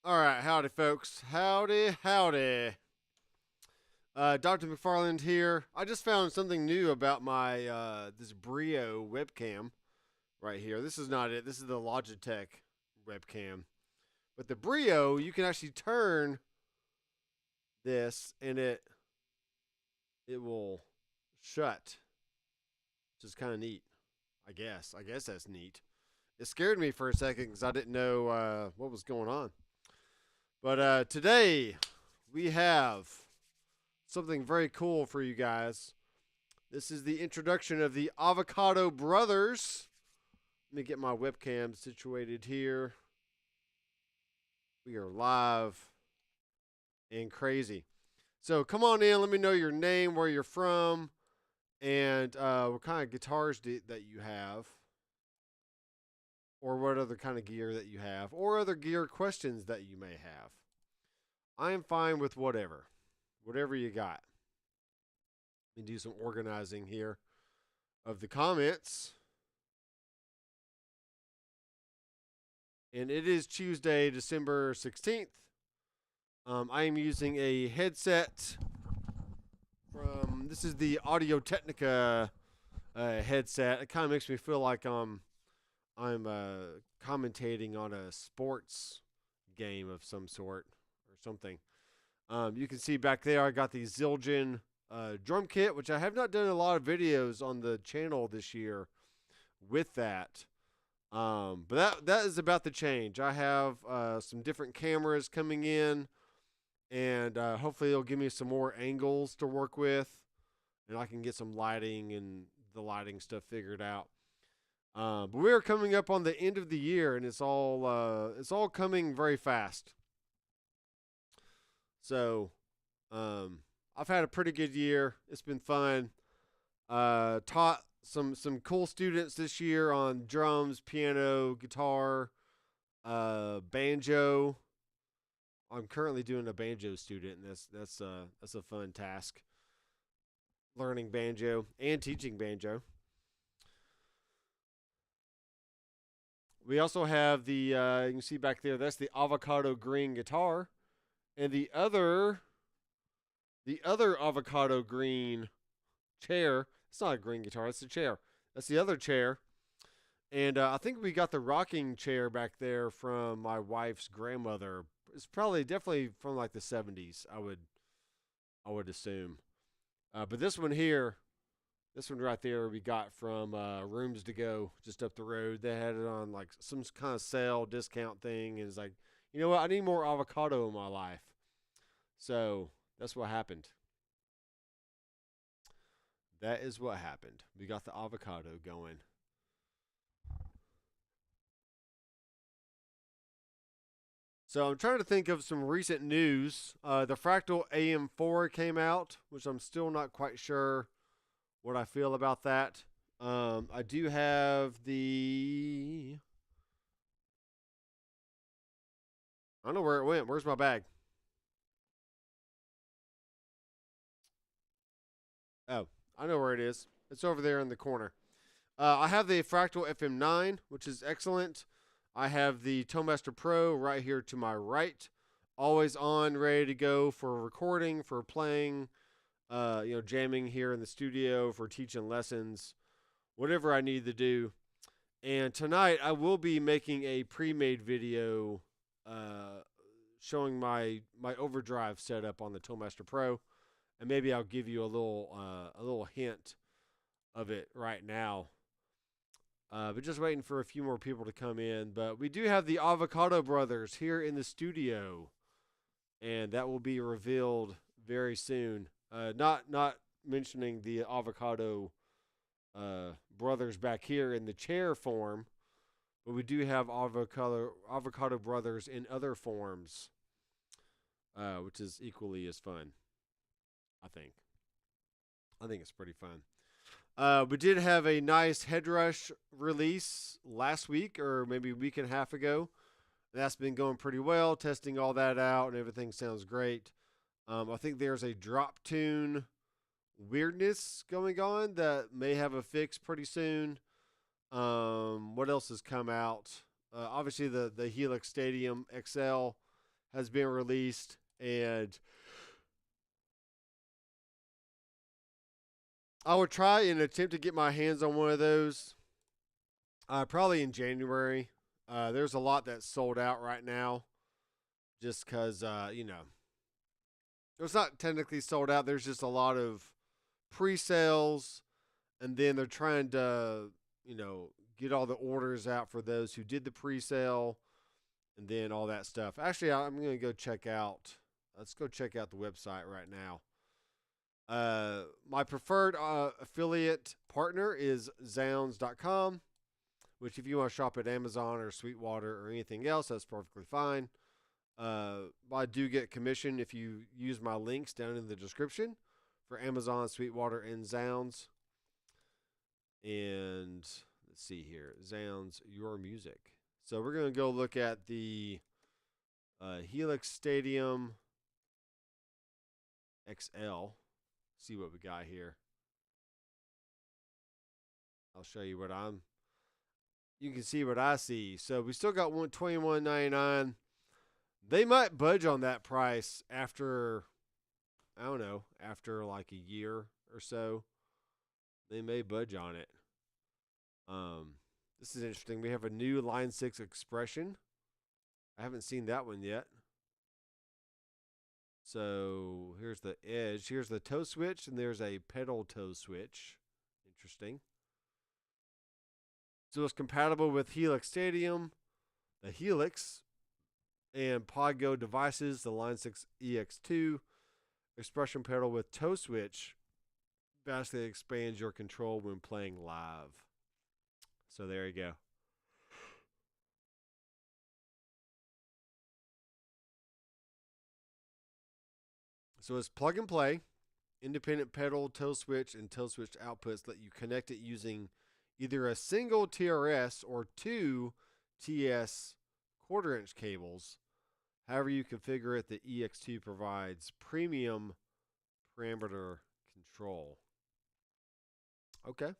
All right, howdy, folks. Howdy, howdy. Doctor McFarland here. I just found something new about my this Brio webcam right here. This is not it. This is the Logitech webcam. But the Brio, you can actually turn this and it will shut, which is kind of neat. I guess. I guess that's neat. It scared me for a second because I didn't know what was going on. But today we have something very cool for you guys. This is the introduction of the Avocado Brothers. Let me get my webcam situated here. We are live and crazy. So come on in. Let me know your name, where you're from, and what kind of guitars that you have, or what other kind of gear that you have, or other gear questions that you may have. I am fine with whatever you got. Let me do some organizing here of the comments. And it is Tuesday, December 16th. I am using a headset from, this is the Audio Technica headset. It kind of makes me feel like I'm commentating on a sports game of some sort or something. You can see back there I got the Zildjian drum kit, which I have not done a lot of videos on the channel this year with that. But that is about to change. I have some different cameras coming in, and hopefully it'll give me some more angles to work with, and I can get some lighting and the lighting stuff figured out. But we are coming up on the end of the year, and it's all coming very fast. So, I've had a pretty good year. It's been fun. Taught some cool students this year on drums, piano, guitar, banjo. I'm currently doing a banjo student, and that's a fun task. Learning banjo and teaching banjo. We also have the you can see back there. That's the avocado green guitar, and the other avocado green chair. It's not a green guitar. It's a chair. That's the other chair. And I think we got the rocking chair back there from my wife's grandmother. It's definitely from like the 70s. I would assume. But this one here, this one right there, we got from Rooms to Go, just up the road. They had it on like some kind of sale discount thing, and it's like, you know what? I need more avocado in my life. So that's what happened. That is what happened. We got the avocado going. So I'm trying to think of some recent news. The Fractal AM4 came out, which I'm still not quite sure what I feel about that. I do have the. I don't know where it went. Where's my bag? Oh, I know where it is. It's over there in the corner. I have the Fractal FM9, which is excellent. I have the Toemaster Pro right here to my right, always on, ready to go for recording, for playing, jamming here in the studio, for teaching lessons, whatever I need to do. And tonight I will be making a pre-made video showing my overdrive setup on the Toemaster Pro, and maybe I'll give you a little hint of it right now. But just waiting for a few more people to come in. But we do have the Avocado Brothers here in the studio, and that will be revealed very soon. Not mentioning the Avocado Brothers back here in the chair form, but we do have Avocado Brothers in other forms, which is equally as fun. I think it's pretty fun. We did have a nice Headrush release last week, or maybe a week and a half ago. That's been going pretty well, testing all that out, and everything sounds great. I think there's a drop tune weirdness going on that may have a fix pretty soon. What else has come out? Obviously, the Helix Stadium XL has been released, and I would try and attempt to get my hands on one of those probably in January. There's a lot that's sold out right now just because, it's not technically sold out. There's just a lot of pre-sales, and then they're trying to, get all the orders out for those who did the pre-sale, and then all that stuff. Actually, I'm going to go check out. Let's go check out the website right now. My preferred affiliate partner is Zounds.com, which if you want to shop at Amazon or Sweetwater or anything else, that's perfectly fine. I do get commission if you use my links down in the description for Amazon, Sweetwater, and Zounds. And let's see here. Zounds, your music. So we're going to go look at the Helix Stadium XL. See what we got here. I'll show you what you can see what I see. So we still got $21.99. They might budge on that price after, I don't know, after like a year or so. They may budge on it. This is interesting. We have a new Line 6 Expression. I haven't seen that one yet. So here's the edge. Here's the toe switch, and there's a pedal toe switch. Interesting. So it's compatible with Helix Stadium, the Helix, and Podgo devices, the Line 6 EX2 expression pedal with toe switch vastly expands your control when playing live. So there you go. So it's plug and play. Independent pedal, toe switch, and toe switch outputs let you connect it using either a single TRS or two TS quarter-inch cables. However you configure it, the EX2 provides premium parameter control. Okay.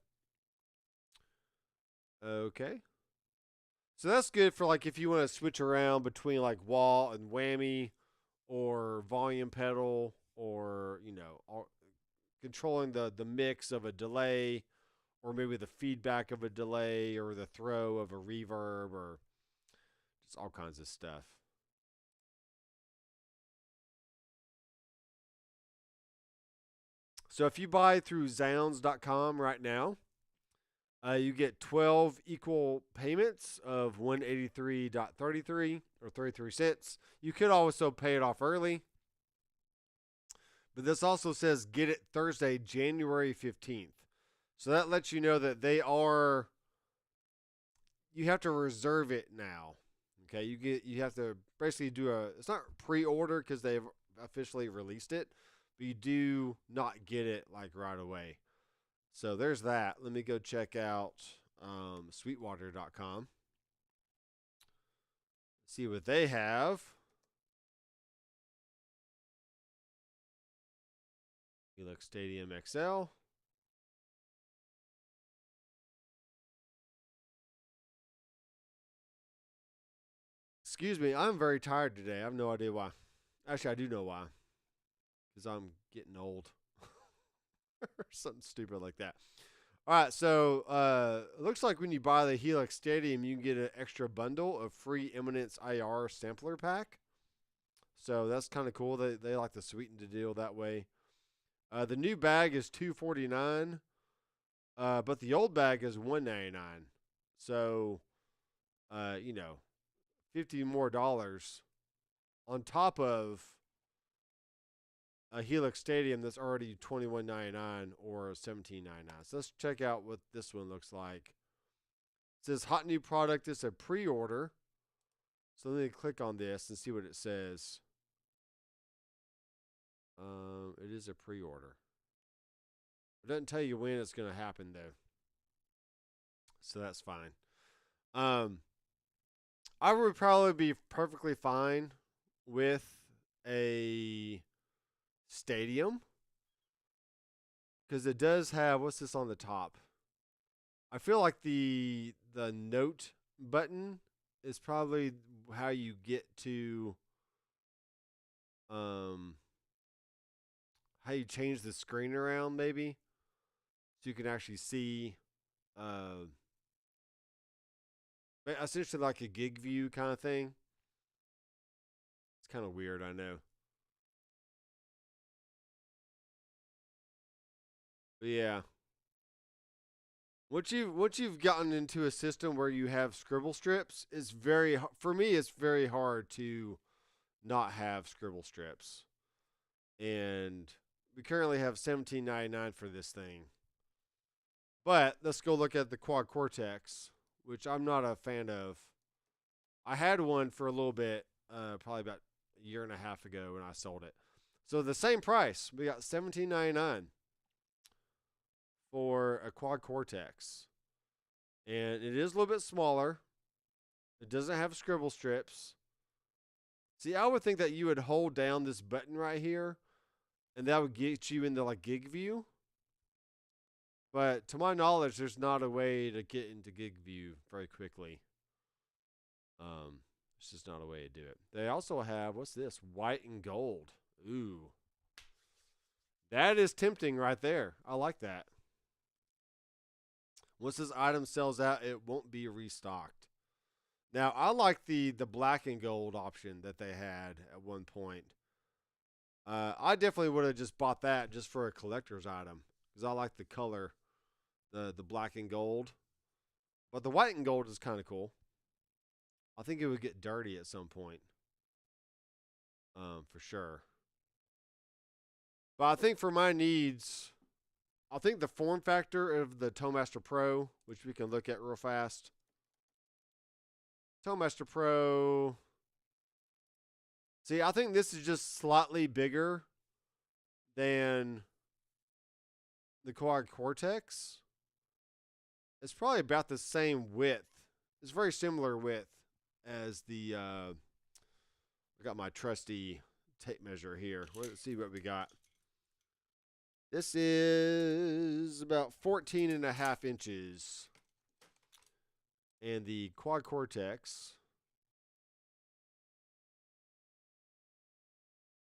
So that's good for like if you want to switch around between like wah and whammy or volume pedal or, controlling the mix of a delay or maybe the feedback of a delay or the throw of a reverb or just all kinds of stuff. So if you buy through Zounds.com right now, you get 12 equal payments of $183.33 or 33 cents. You could also pay it off early. But this also says get it Thursday, January 15th. So that lets you know that you have to reserve it now. Okay, you have to basically do it's not pre-order because they've officially released it, but you do not get it like right away. So there's that. Let me go check out Sweetwater.com. See what they have. Helix Stadium XL. Excuse me, I'm very tired today. I have no idea why. Actually, I do know why. Because I'm getting old. Or something stupid like that. All right, so it looks like when you buy the Helix Stadium, you can get an extra bundle of free Eminence IR sampler pack. So that's kind of cool. They like to sweeten the deal that way. The new bag is $249, but the old bag is $199. So, $50 more on top of a Helix Stadium that's already $21.99 or $17.99. So let's check out what this one looks like. It says hot new product. It's a pre-order. So let me click on this and see what it says. It is a pre-order. It doesn't tell you when it's going to happen though. So that's fine. I would probably be perfectly fine with a Stadium because it does have, what's this on the top? I feel like the note button is probably how you get to how you change the screen around, maybe, so you can actually see, essentially like a gig view kind of thing. It's kind of weird, I know. But yeah, once you've gotten into a system where you have scribble strips, it's for me. It's very hard to not have scribble strips, and we currently have $17.99 for this thing. But let's go look at the Quad Cortex, which I'm not a fan of. I had one for a little bit, probably about a year and a half ago when I sold it. So the same price, we got $17.99 for a Quad Cortex, and it is a little bit smaller. It doesn't have scribble strips. See, I would think that you would hold down this button right here, and that would get you into like gig view. But to my knowledge, there's not a way to get into gig view very quickly. It's just not a way to do it. They also have, what's this? White and gold. Ooh. That is tempting right there. I like that. Once this item sells out, it won't be restocked. Now, I like the black and gold option that they had at one point. I definitely would have just bought that just for a collector's item because I like the color, the black and gold. But the white and gold is kind of cool. I think it would get dirty at some point, for sure. But I think for my needs, I think the form factor of the Toemaster Pro, which we can look at real fast. Toemaster Pro. See, I think this is just slightly bigger than the Quad Cortex. It's probably about the same width. It's very similar width as the, I got my trusty tape measure here. Let's see what we got. This is about 14.5 inches. And the Quad Cortex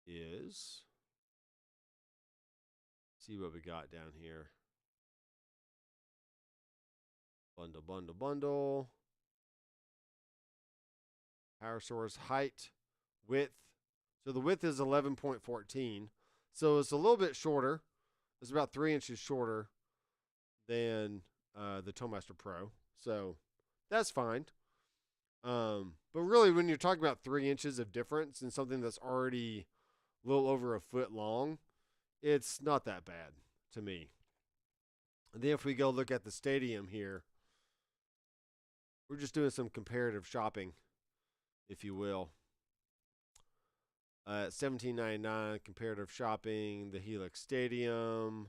is, see what we got down here. Bundle, bundle, bundle. Power source, height, width. So the width is 11.14. So it's a little bit shorter. It's about 3 inches shorter than the Toemaster Pro. So that's fine. But really, when you're talking about 3 inches of difference in something that's already a little over a foot long, it's not that bad to me. And then if we go look at the Stadium here, we're just doing some comparative shopping, if you will. $17.99 comparative shopping, the Helix Stadium.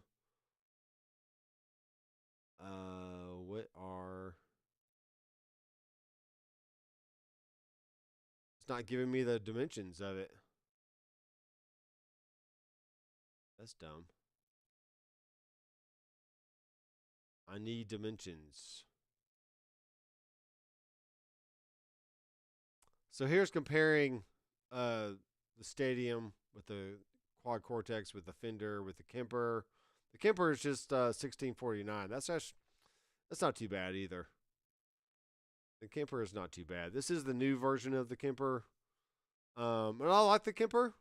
It's not giving me the dimensions of it. That's dumb. I need dimensions. So here's comparing the Stadium with the Quad Cortex, with the Fender, with the Kemper. The Kemper is just $16.49. That's not too bad either. The Kemper is not too bad. This is the new version of the Kemper. And I like the Kemper,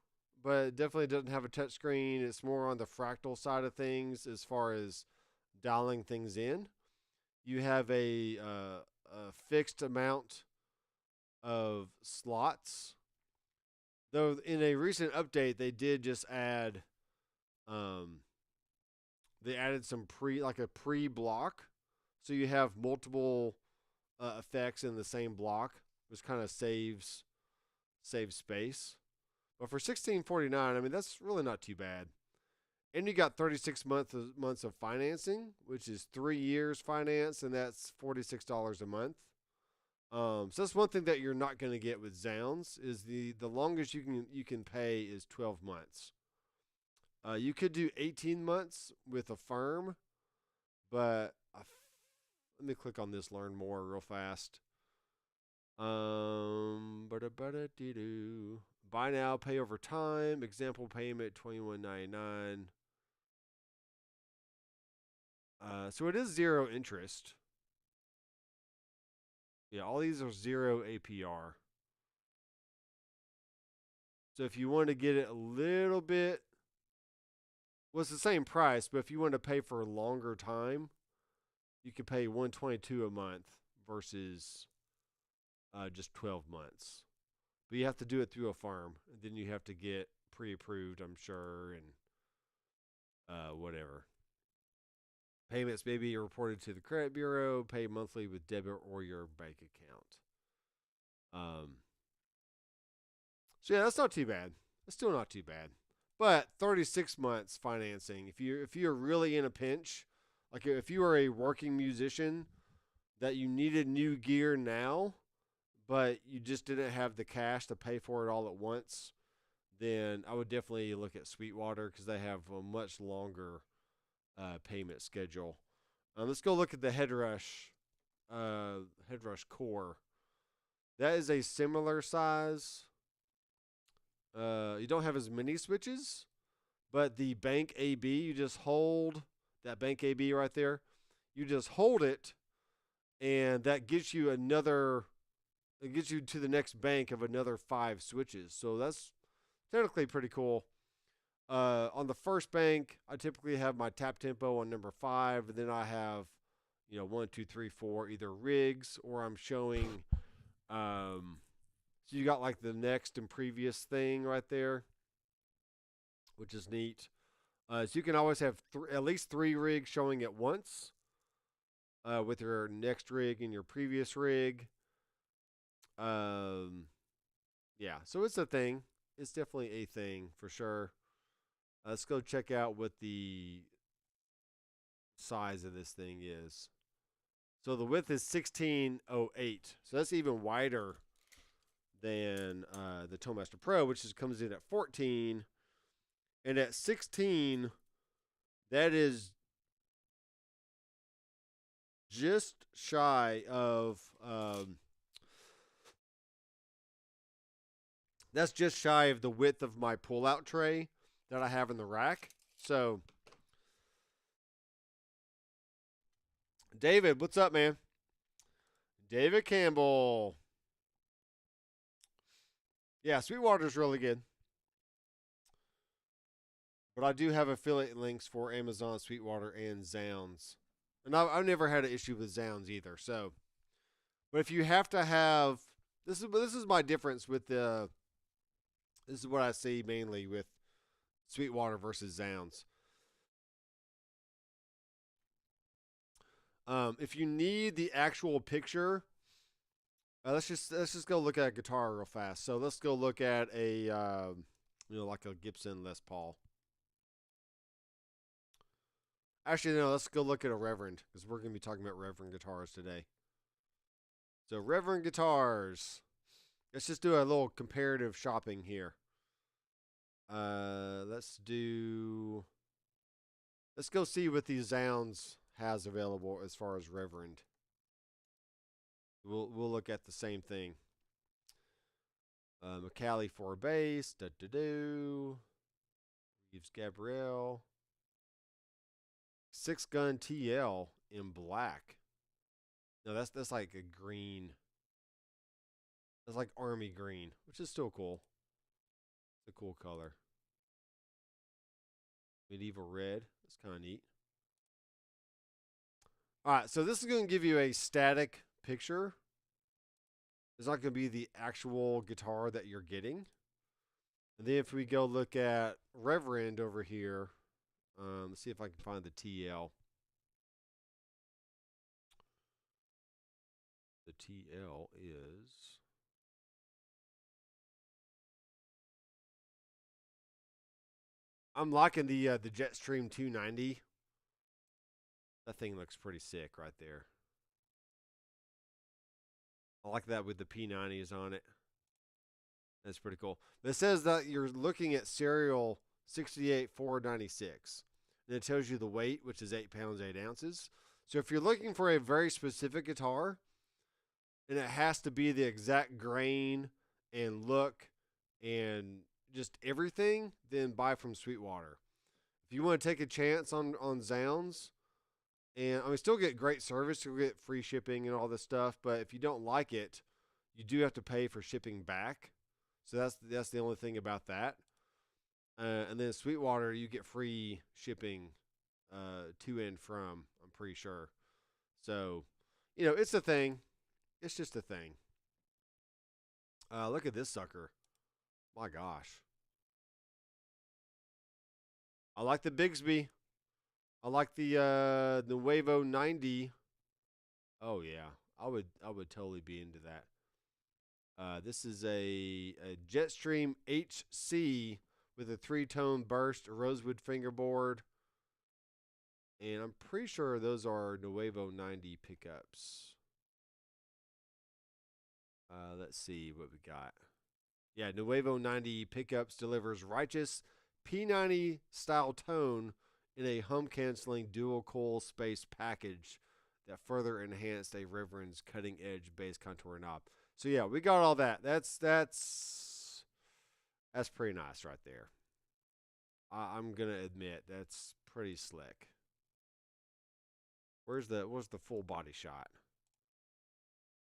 but it definitely doesn't have a touchscreen. It's more on the fractal side of things as far as dialing things in. You have a fixed amount of slots. Though in a recent update, they did just add, they added some a pre-block. So you have multiple effects in the same block, which kind of saves space. But for $16.49, I mean, that's really not too bad. And you got 36 months of financing, which is 3 years finance, and that's $46 a month. So that's one thing that you're not going to get with Zounds is the longest you can pay is 12 months. You could do 18 months with a firm, but let me click on this learn more real fast. Buy now, pay over time. Example payment $21.99. So it is zero interest. Yeah, all these are zero APR. So if you want to get it a little bit, well, it's the same price, but if you want to pay for a longer time, you could pay $122 a month versus just 12 months. But you have to do it through a farm, and then you have to get pre-approved, I'm sure, and whatever. Payments may be reported to the credit bureau. Pay monthly with debit or your bank account. So yeah, that's not too bad. It's still not too bad. But 36 months financing. If you're really in a pinch, like if you are a working musician that you needed new gear now, but you just didn't have the cash to pay for it all at once, then I would definitely look at Sweetwater because they have a much longer payment schedule. Let's go look at the Headrush Core. That is a similar size. You don't have as many switches, but the Bank AB, you just hold that Bank AB right there. You just hold it, and that gets you it gets you to the next bank of another 5 switches. So that's technically pretty cool. On the first bank, I typically have my tap tempo on number 5, and then I have, 1, 2, 3, 4, either rigs or I'm showing, so you got like the next and previous thing right there, which is neat. So you can always have at least 3 rigs showing at once with your next rig and your previous rig. Yeah, so it's a thing. It's definitely a thing for sure. Let's go check out what the size of this thing is. So the width is 1608. So that's even wider than the Toastmaster Pro, which comes in at 14. And at 16, that is just shy of that's just shy of the width of my pull-out tray that I have in the rack. So, David, what's up, man? David Campbell. Yeah, Sweetwater's really good. But I do have affiliate links for Amazon, Sweetwater, and Zounds. And I've never had an issue with Zounds either. So, but if you have to have, this is my difference with the, this is what I see mainly with Sweetwater versus Zounds. If you need the actual picture, let's just go look at a guitar real fast. So let's go look at a like a Gibson Les Paul. Actually, no, let's go look at a Reverend because we're going to be talking about Reverend guitars today. So Reverend guitars. Let's just do a little comparative shopping here. Let's go see what these Zounds has available as far as Reverend. We'll look at the same thing. McCallie 4 bass. Reeves Gabrielle. 6-gun TL in black. No, that's like a green. That's like army green, which is still cool. It's a cool color. Medieval red. That's kind of neat. All right, so this is going to give you a static picture. It's not going to be the actual guitar that you're getting. And then if we go look at Reverend over here, let's see if I can find the TL. The TL is... I'm liking the Jetstream 290. That thing looks pretty sick right there. I like that with the P90s on it. That's pretty cool. But it says that you're looking at serial 68496. And it tells you the weight, which is 8 pounds, 8 ounces. So if you're looking for a very specific guitar, and it has to be the exact grain and look and just everything, then buy from Sweetwater. If you want to take a chance on Zounds, and I mean, still get great service, you'll get free shipping and all this stuff. But if you don't like it, you do have to pay for shipping back. So that's the only thing about that. And then Sweetwater, you get free shipping to and from. I'm pretty sure. So, it's a thing. It's just a thing. Look at this sucker. My gosh. I like the Bigsby. I like the Nuevo 90. Oh yeah, I would totally be into that. This is a Jetstream HC with a 3-tone burst, a rosewood fingerboard, and I'm pretty sure those are Nuevo 90 pickups. Let's see what we got. Yeah, Nuevo 90 pickups delivers righteous P90 style tone in a hum-canceling dual-coil space package that further enhanced a Reverend's cutting-edge bass contour knob. So yeah, we got all that. That's pretty nice right there. I'm gonna admit that's pretty slick. Where's the full body shot?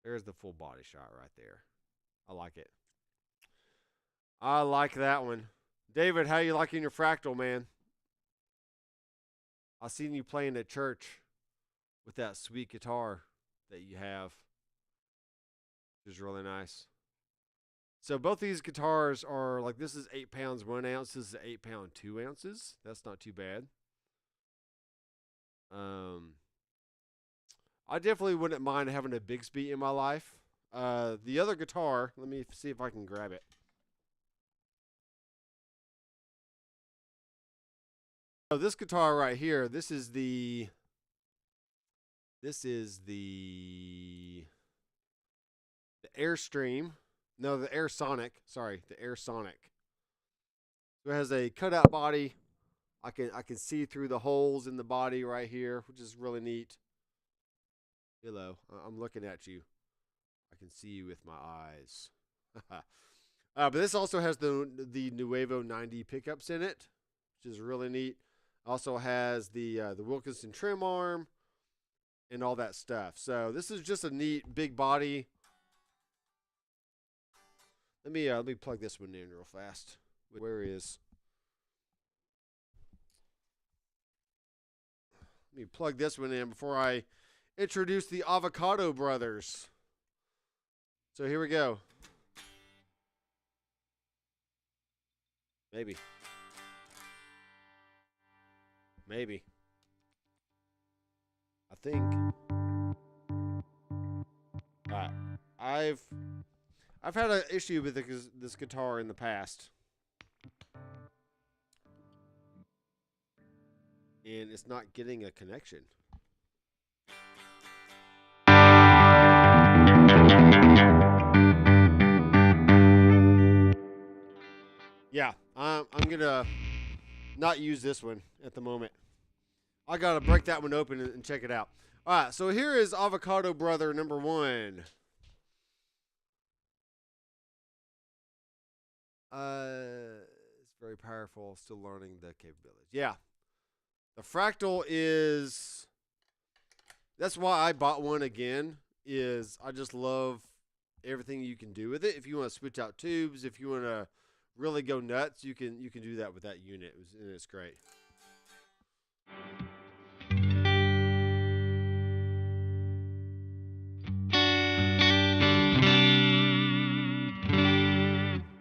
There's the full body shot right there. I like it. I like that one. David, how you liking your Fractal, man? I seen you playing at church with that sweet guitar that you have, which is really nice. So both these guitars are like, this is 8 pounds 1 ounce. This is 8 pound 2 ounces. That's not too bad. I definitely wouldn't mind having a Bigsby in my life. The other guitar, let me see if I can grab it. So this guitar right here, this is the Airstream. No, the Air Sonic. Sorry, the Air Sonic. So it has a cutout body. I can see through the holes in the body right here, which is really neat. Hello, I'm looking at you. I can see you with my eyes. But this also has the Nuevo 90 pickups in it, which is really neat. Also has the Wilkinson trim arm and all that stuff. So this is just a neat big body. Let me plug this one in real fast. Where is? Let me plug this one in before I introduce the Avocado brothers. So here we go. Maybe. I think. I've had an issue with this guitar in the past, and it's not getting a connection. Yeah, I'm gonna not use this one at the moment. I gotta break that one open and check it out. All right, so here is Avocado Brother number 1. It's very powerful. Still learning the capabilities. Yeah, the Fractal is. That's why I bought one again. Is I just love everything you can do with it. If you want to switch out tubes, if you want to really go nuts, you can do that with that unit, and it's great.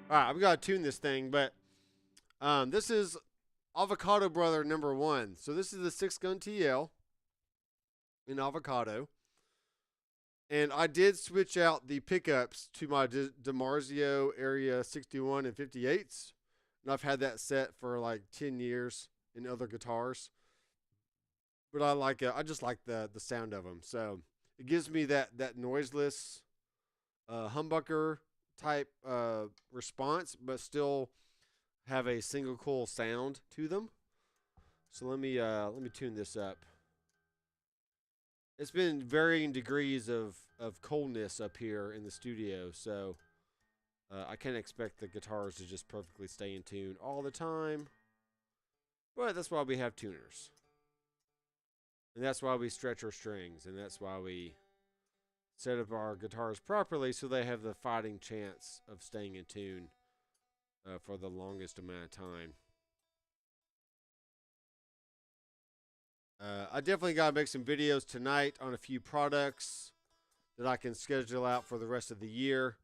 All right, I've got to tune this thing, but this is Avocado Brother number 1. So this is the 6-gun TL in Avocado. And I did switch out the pickups to my DiMarzio Area 61 and 58s. And I've had that set for like 10 years in other guitars. But I just like the sound of them. So it gives me that noiseless humbucker type response, but still have a single coil sound to them. So let me tune this up. It's been varying degrees of coldness up here in the studio, so I can't expect the guitars to just perfectly stay in tune all the time, but that's why we have tuners. And that's why we stretch our strings, and that's why we set up our guitars properly so they have the fighting chance of staying in tune for the longest amount of time. I definitely got to make some videos tonight on a few products that I can schedule out for the rest of the year,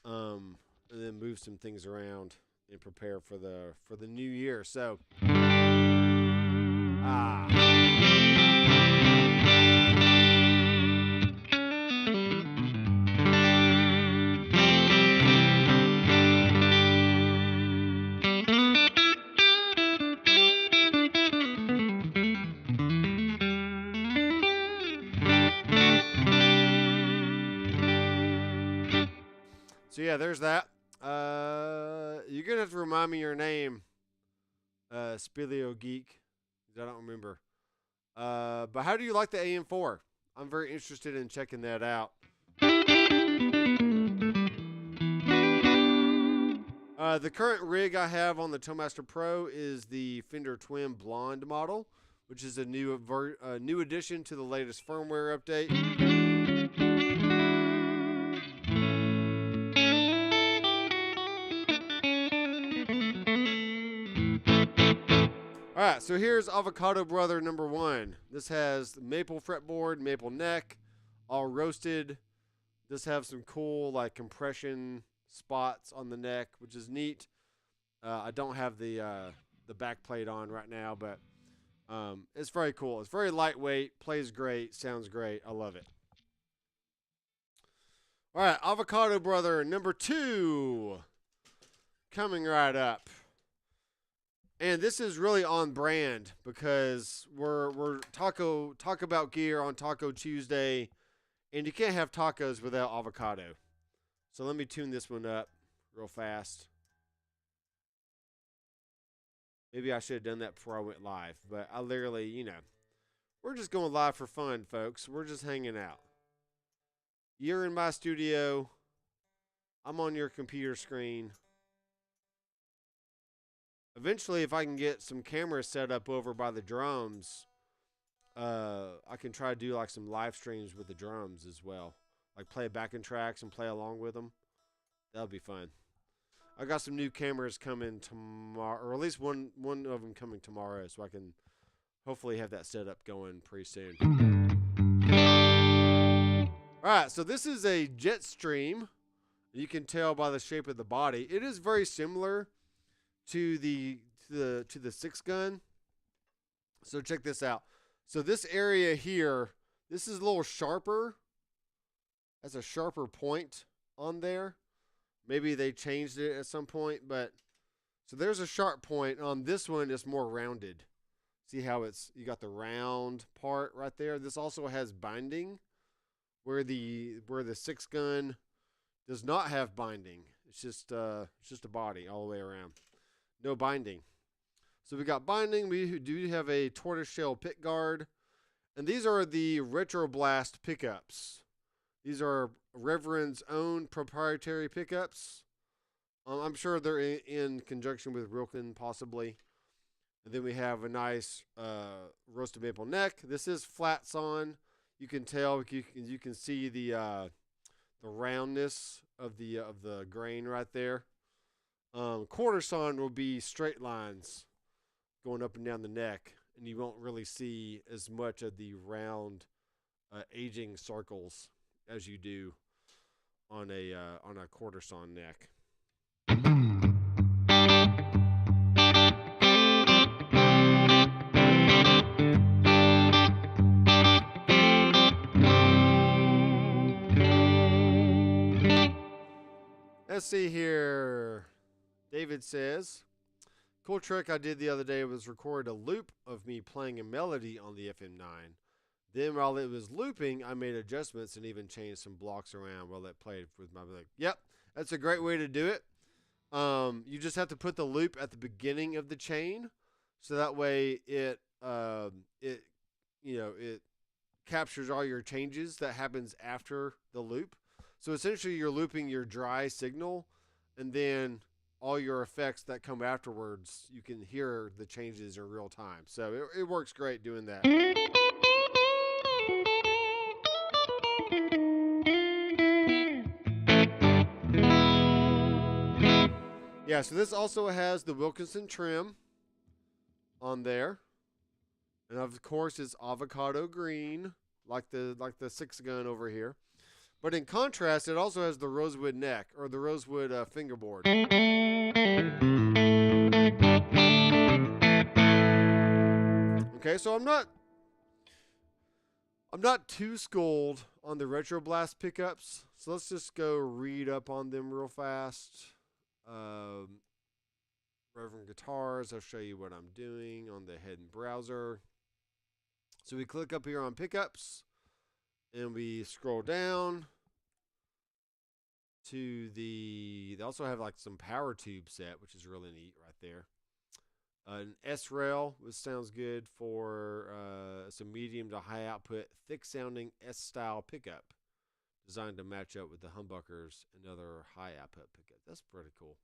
and then move some things around and prepare for the new year. So, So yeah, there's that. You're gonna have to remind me your name, Spilio Geek. I don't remember. But how do you like the AM4? I'm very interested in checking that out. The current rig I have on the Toemaster Pro is the Fender Twin Blonde model, which is a new addition to the latest firmware update. Alright, so here's Avocado Brother number 1. This has maple fretboard, maple neck, all roasted. This has some cool like compression spots on the neck, which is neat. I don't have the back plate on right now, but it's very cool. It's very lightweight, plays great, sounds great. I love it. Alright, Avocado Brother number 2 coming right up. And this is really on brand because we're Tac-O-Bout gear on Taco Tuesday, and you can't have tacos without avocado. So let me tune this one up real fast. Maybe I should have done that before I went live, but I literally, we're just going live for fun, folks. We're just hanging out. You're in my studio. I'm on your computer screen. Eventually, if I can get some cameras set up over by the drums, I can try to do like some live streams with the drums as well. Like play backing tracks and play along with them. That'll be fun. I got some new cameras coming tomorrow, or at least one of them coming tomorrow, so I can hopefully have that set up going pretty soon. All right, so this is a Jetstream. You can tell by the shape of the body. It is very similar to the 6-gun. So check this out. So this area here, this is a little sharper. Has a sharper point on there. Maybe they changed it at some point, but so there's a sharp point. On this one, it's more rounded. See how you got the round part right there. This also has binding, where the 6-gun does not have binding. It's just a body all the way around. No binding. So we got binding. We do have a tortoiseshell pick guard. And these are the Retroblast pickups. These are Reverend's own proprietary pickups. I'm sure they're in conjunction with Rilken, possibly. And then we have a nice roasted maple neck. This is flats on. You can tell. You can see the roundness of the grain right there. Quarter sawn will be straight lines going up and down the neck, and you won't really see as much of the round aging circles as you do on a quarter sawn neck. Let's see here. David says, cool trick I did the other day was record a loop of me playing a melody on the FM9. Then while it was looping, I made adjustments and even changed some blocks around while it played with my mic. Yep, that's a great way to do it. You just have to put the loop at the beginning of the chain, so that way it captures all your changes that happens after the loop. So essentially, you're looping your dry signal and then all your effects that come afterwards, you can hear the changes in real time. So it works great doing that. Yeah, so this also has the Wilkinson trim on there. And of course it's avocado green, like the 6-gun over here. But in contrast, it also has the rosewood neck, or the rosewood fingerboard. Okay, so I'm not too schooled on the Retro Blast pickups, so let's just go read up on them real fast. Reverend guitars, I'll show you what I'm doing on the hidden browser. So we click up here on pickups, and we scroll down to they also have like some power tube set, which is really neat right there. An S-Rail, which sounds good for some medium to high output, thick sounding S-style pickup designed to match up with the humbuckers and other high output pickups. That's pretty cool.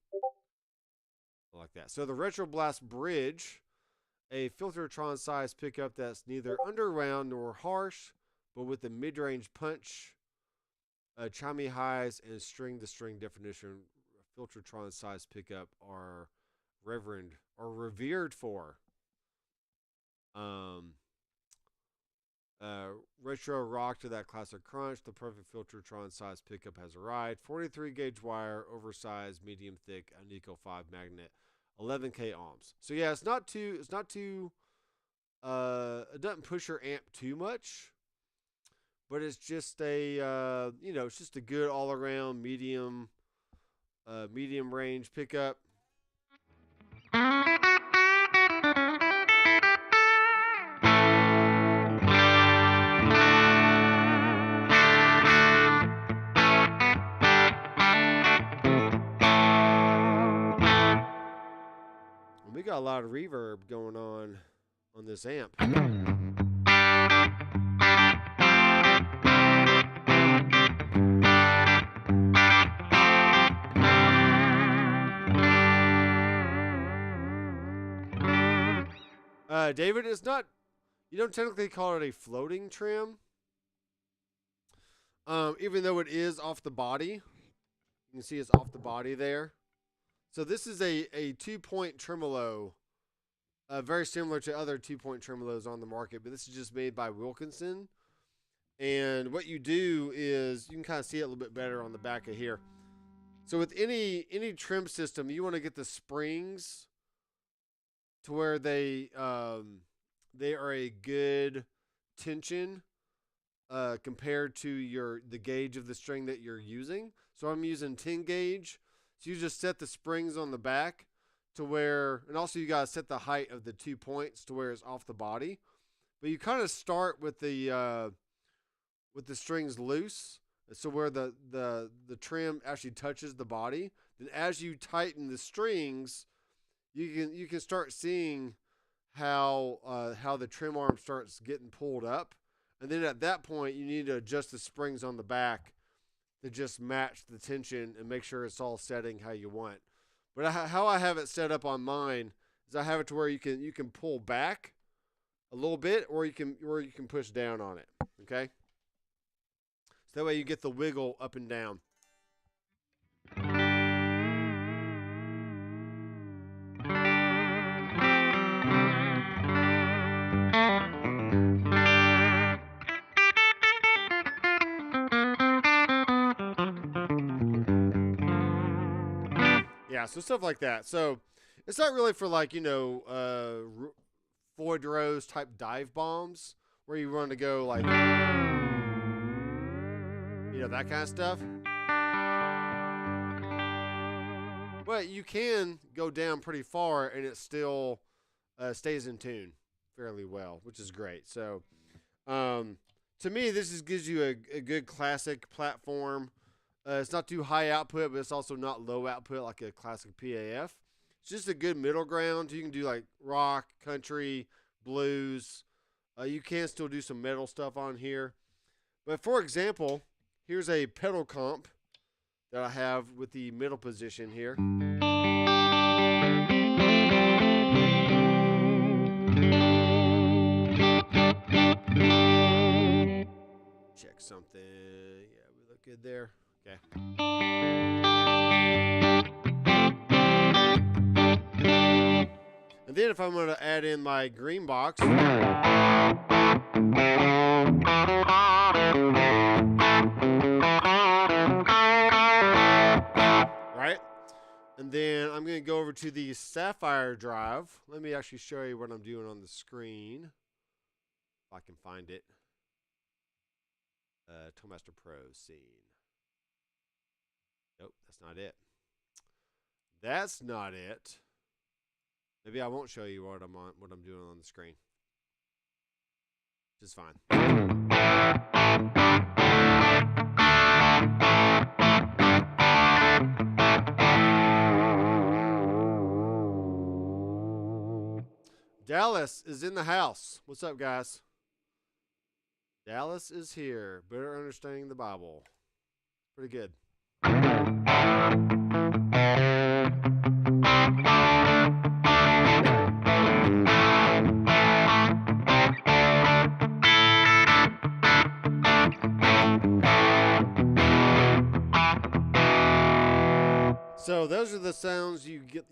I like that. So the Retro Blast Bridge, a Filtertron size pickup that's neither underground nor harsh, but with a mid-range punch, chimey highs, and string-to-string definition. Filtertron size pickup are Reverend or revered for. Retro rock to that classic crunch. The perfect Filtertron size pickup has arrived. 43 gauge wire, oversized, medium thick, Unico 5 magnet, 11K ohms. So yeah, it doesn't push your amp too much, but it's just it's just a good all around medium range pickup. We got a lot of reverb going on this amp. David, it's not, you don't technically call it a floating trim. Even though it is off the body. You can see it's off the body there. So this is a 2-point tremolo, very similar to other 2-point tremolos on the market, but this is just made by Wilkinson. And what you do is, you can kind of see it a little bit better on the back of here. So with any trim system, you want to get the springs to where they are a good tension compared to the gauge of the string that you're using. So I'm using 10 gauge. So you just set the springs on the back to where, and also you got to set the height of the 2 points to where it's off the body. But you kind of start with the strings loose, so where the trim actually touches the body. Then as you tighten the strings, you can start seeing how the trim arm starts getting pulled up, and then at that point you need to adjust the springs on the back to just match the tension and make sure it's all setting how you want. But how I have it set up on mine is I have it to where you can pull back a little bit, or you can push down on it. Okay, so that way you get the wiggle up and down. Yeah, so stuff like that. So it's not really for like, Floyd Rose type dive bombs where you want to go like, that kind of stuff. But you can go down pretty far and it still stays in tune fairly well, which is great. So to me, this just gives you a good classic platform. It's not too high output, but it's also not low output like a classic PAF. It's just a good middle ground. You can do like rock, country, blues. You can still do some metal stuff on here. But for example, here's a pedal comp that I have with the middle position here. Check something. Yeah, we look good there. Okay. And then if I'm going to add in my green box, right? And then I'm going to go over to the Sapphire drive. Let me actually show you what I'm doing on the screen. If I can find it. Toastmaster Pro scene. Nope, that's not it. That's not it. Maybe I won't show you what I'm doing on the screen. Which is fine. Dallas is in the house. What's up, guys? Dallas is here. Better understanding the Bible. Pretty good. So those are the sounds you get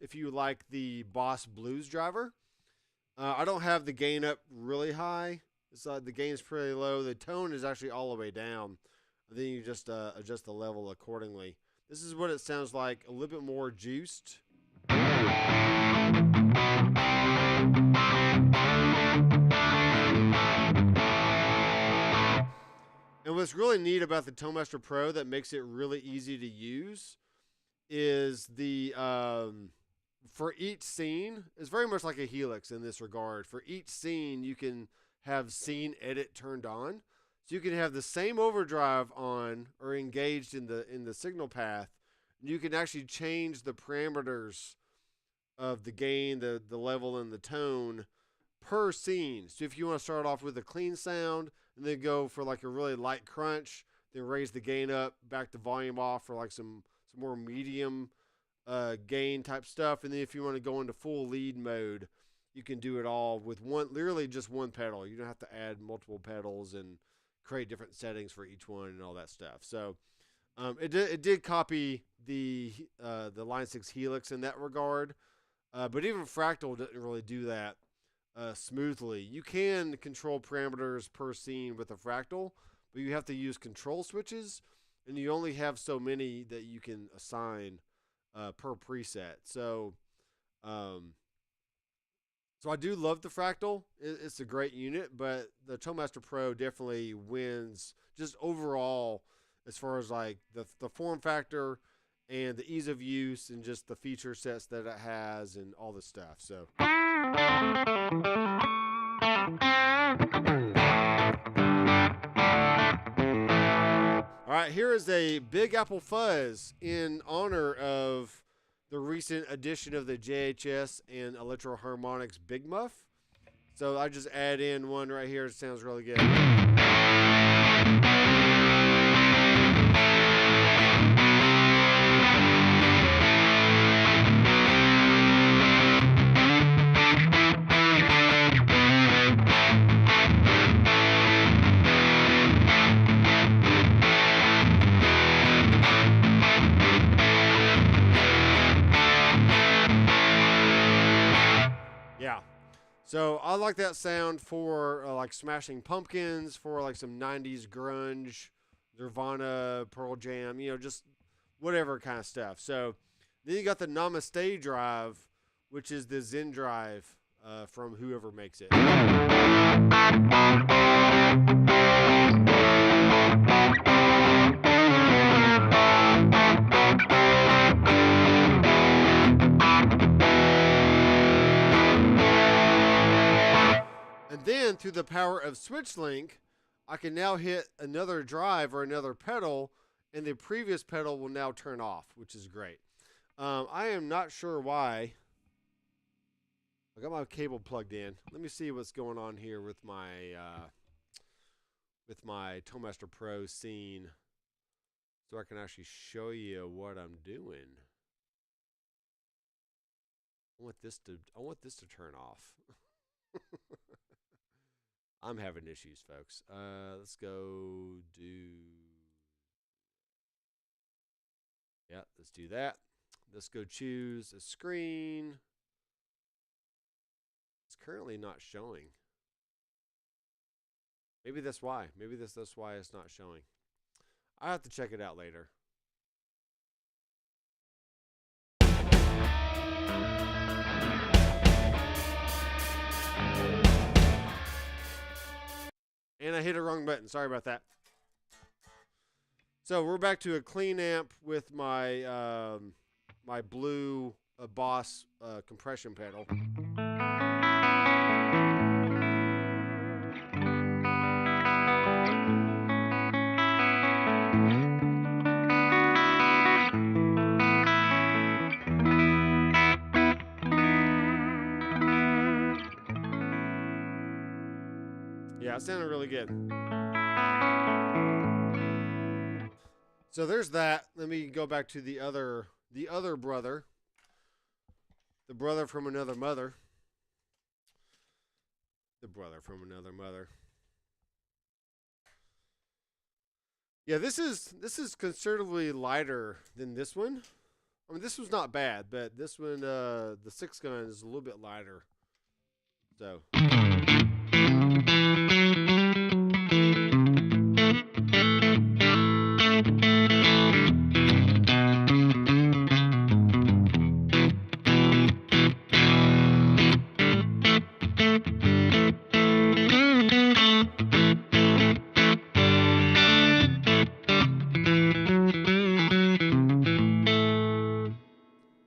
if you like the Boss Blues driver. I don't have the gain up really high. It's the gain's pretty low. The tone is actually all the way down. And then you just adjust the level accordingly. This is what it sounds like, a little bit more juiced. And what's really neat about the Toastmaster Pro that makes it really easy to use is the for each scene, it's very much like a Helix in this regard. For each scene, you can have scene edit turned on, so you can have the same overdrive on or engaged in the signal path. You can actually change the parameters of the gain, the level, and the tone per scene. So if you want to start off with a clean sound and then go for like a really light crunch, then raise the gain up, back the volume off for like some more medium gain type stuff. And then if you want to go into full lead mode, you can do it all with literally just one pedal. You don't have to add multiple pedals and create different settings for each one and all that stuff. So it did copy the Line 6 Helix in that regard. But even Fractal didn't really do that smoothly. You can control parameters per scene with a Fractal, but you have to use control switches, and you only have so many that you can assign per preset. So I do love the Fractal. It's a great unit, but the Toastmaster Pro definitely wins just overall as far as like the form factor and the ease of use and just the feature sets that it has and all this stuff. So all right, here is a Big Apple Fuzz in honor of the recent addition of the JHS and Electro Harmonics Big Muff. So I just add in one right here. It sounds really good. Yeah. So I like that sound for like Smashing Pumpkins, for like some 90s grunge, Nirvana, Pearl Jam, just whatever kind of stuff. So then you got the Namaste drive, which is the Zen drive from whoever makes it. And then through the power of Switch Link, I can now hit another drive or another pedal, and the previous pedal will now turn off, which is great. I am not sure why. I got my cable plugged in. Let me see what's going on here with my Toastmaster Pro scene. so I can actually show you what I'm doing. I want this to turn off. I'm having issues, folks. Let's go do. Yeah, let's do that. Let's go choose a screen. It's currently not showing. Maybe that's why. Maybe that's why it's not showing. I have to check it out later. And I hit a wrong button. Sorry about that. So we're back to a clean amp with my my blue Boss compression pedal. Yeah, it sounded really good. So there's that. Let me go back to the other brother. The brother from another mother. The brother from another mother. Yeah, this is considerably lighter than this one. I mean, this was not bad, but this one, the 6-gun is a little bit lighter. So.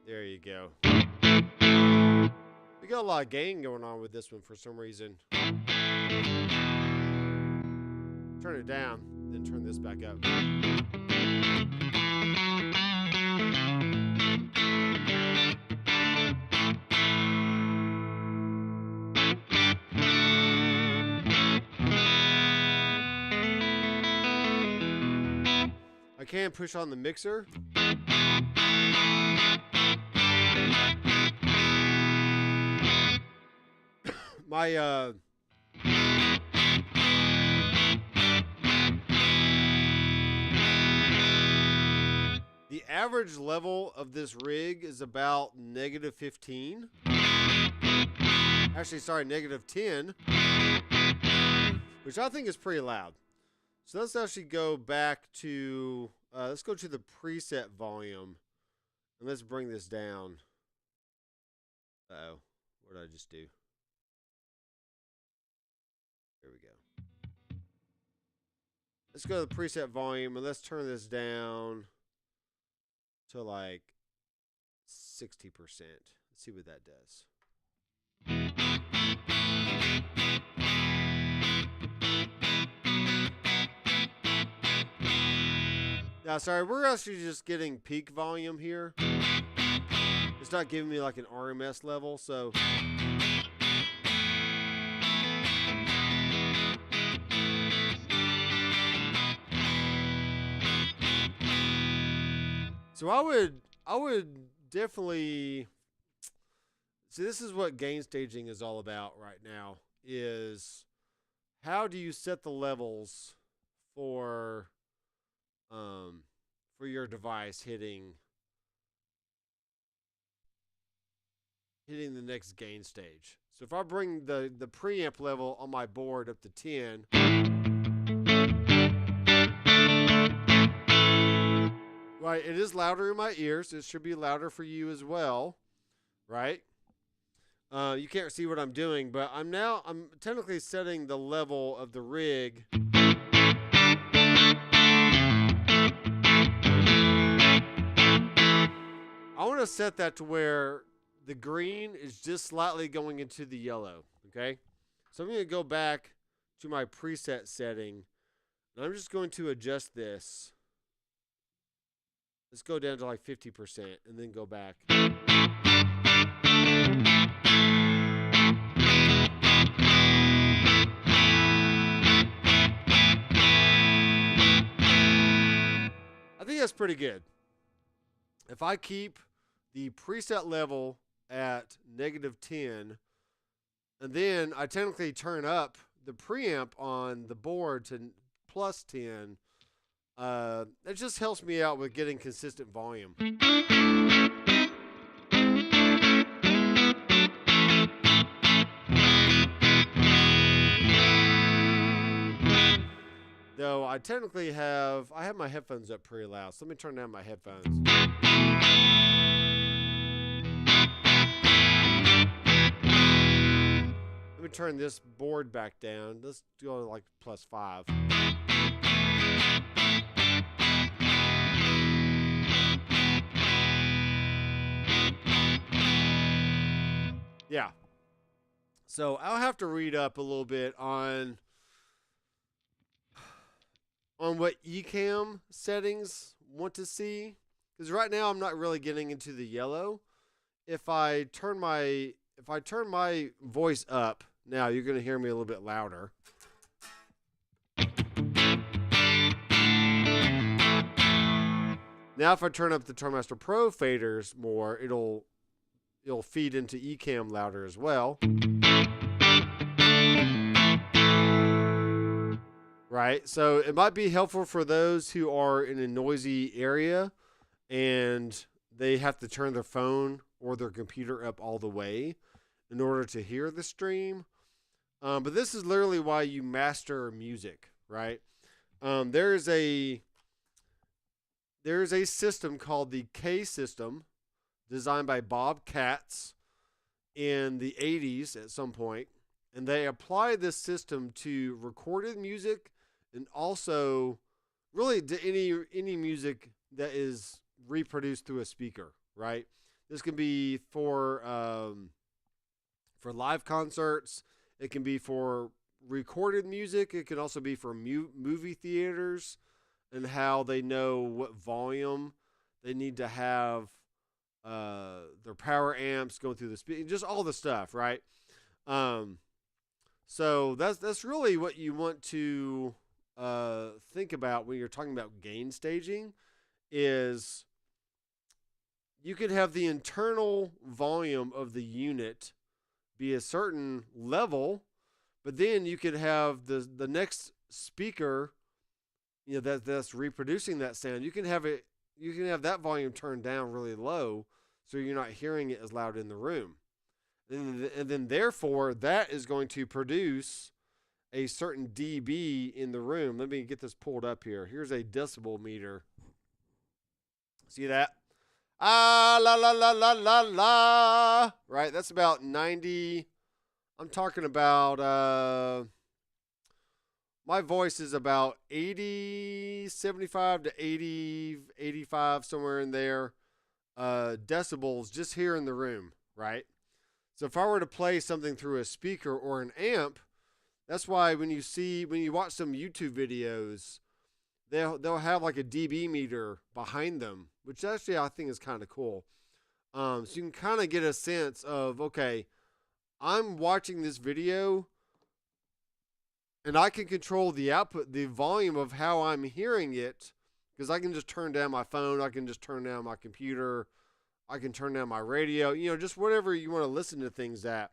There you go. We got a lot of gain going on with this one for some reason. Turn it down, then turn this back up. I can push on the mixer. My the average level of this rig is about -15. Actually, sorry, -10, which I think is pretty loud. So let's actually go back to let's go to the preset volume and let's bring this down. Uh-oh, what did I just do? There we go. Let's go to the preset volume and let's turn this down to like 60%. Let's see what that does. Now, sorry, we're actually just getting peak volume here. It's not giving me like an RMS level, so. So I would definitely see, this is what gain staging is all about right now, is how do you set the levels for your device hitting the next gain stage. So if I bring the preamp level on my board up to 10, right, it is louder in my ears. It should be louder for you as well, right? You can't see what I'm doing, but I'm technically setting the level of the rig. I want to set that to where the green is just slightly going into the yellow, okay? So I'm going to go back to my preset setting, and I'm just going to adjust this. Let's go down to like 50% and then go back. I think that's pretty good. If I keep the preset level at -10, and then I technically turn up the preamp on the board to +10, it just helps me out with getting consistent volume. Though I technically have my headphones up pretty loud, so let me turn down my headphones. Let me turn this board back down. Let's go to like +5. Yeah. So I'll have to read up a little bit on what Ecamm settings want to see, because right now I'm not really getting into the yellow. If I turn my voice up, now you're going to hear me a little bit louder. Now if I turn up the Toastmaster Pro faders more, it'll feed into Ecamm louder as well. Right? So it might be helpful for those who are in a noisy area and they have to turn their phone or their computer up all the way in order to hear the stream. But this is literally why you master music, right? There's a system called the K system, designed by Bob Katz in the 80s at some point. And they apply this system to recorded music and also really to any music that is reproduced through a speaker, right? This can be for live concerts. It can be for recorded music. It can also be for movie theaters and how they know what volume they need to have their power amps going through the speaker, just all the stuff, right? So that's really what you want to think about when you're talking about gain staging. Is you could have the internal volume of the unit be a certain level, but then you could have the next speaker, that's reproducing that sound. You can have that volume turned down really low, so you're not hearing it as loud in the room. And then therefore, that is going to produce a certain dB in the room. Let me get this pulled up here. Here's a decibel meter. See that? Ah, la, la, la, la, la, la. Right? That's about 90. I'm talking about, my voice is about 80, 75 to 80, 85, somewhere in there. Decibels just here in the room, right? So if I were to play something through a speaker or an amp, that's why when you watch some YouTube videos, they'll have like a dB meter behind them, which actually I think is kind of cool. So you can kind of get a sense of, okay, I'm watching this video and I can control the output, the volume of how I'm hearing it, because I can just turn down my phone, I can just turn down my computer, I can turn down my radio, just whatever you want to listen to things at.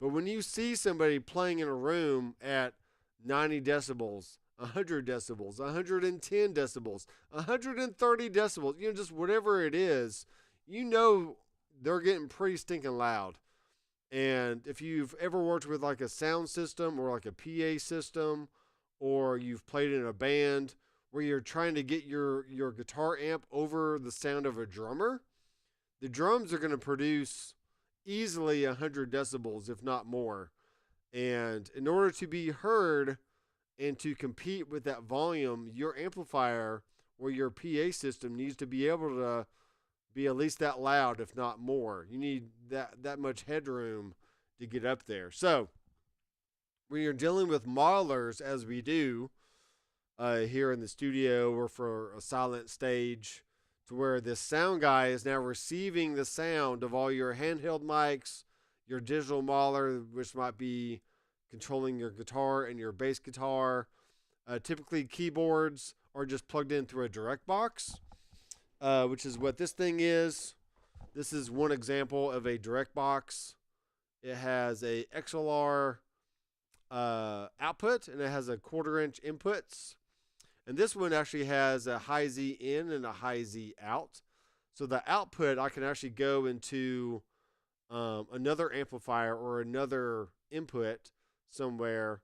But when you see somebody playing in a room at 90 decibels, 100 decibels, 110 decibels, 130 decibels, just whatever it is, they're getting pretty stinking loud. And if you've ever worked with like a sound system or like a PA system, or you've played in a band where you're trying to get your guitar amp over the sound of a drummer, the drums are going to produce easily 100 decibels, if not more. And in order to be heard and to compete with that volume, your amplifier or your PA system needs to be able to be at least that loud, if not more. You need that much headroom to get up there. So when you're dealing with modelers, as we do here in the studio or for a silent stage, to where this sound guy is now receiving the sound of all your handheld mics, your digital modeler, which might be controlling your guitar and your bass guitar. Typically, keyboards are just plugged in through a direct box. which is what this thing is. This is one example of a direct box. It has a XLR output, and it has a 1/4-inch inputs. And this one actually has a high Z in and a high Z out. So the output, I can actually go into another amplifier or another input somewhere.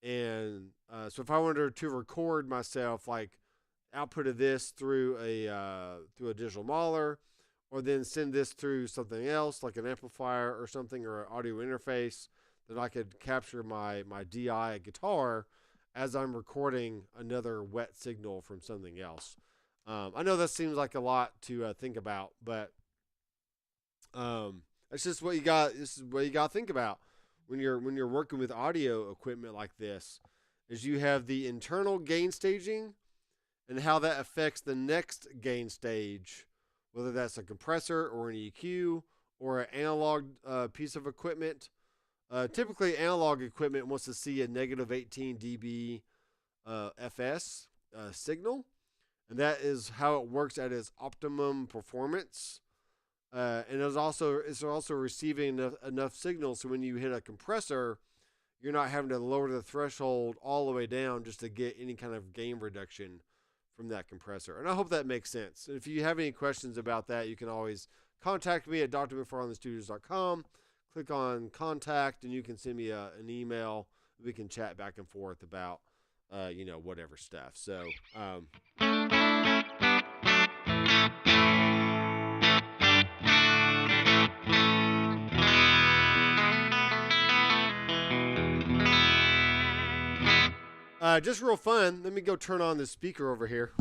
And so if I wanted to record myself, like output of this through a digital mauler, or then send this through something else like an amplifier or something, or an audio interface, then I could capture my DI guitar as I'm recording another wet signal from something else. I know that seems like a lot to think about, but it's just what you got. This is what you got to think about when you're working with audio equipment like this. Is you have the internal gain staging and how that affects the next gain stage, whether that's a compressor or an EQ or an analog piece of equipment. Typically, analog equipment wants to see a negative 18 dB FS signal, and that is how it works at its optimum performance. And it's also receiving enough signal, so when you hit a compressor, you're not having to lower the threshold all the way down just to get any kind of gain reduction from that compressor. And I hope that makes sense. And if you have any questions about that, you can always contact me at drmcfarlandstudios.com. Click on contact, and you can send me an email. We can chat back and forth about, whatever stuff. So, just real fun. Let me go turn on this speaker over here.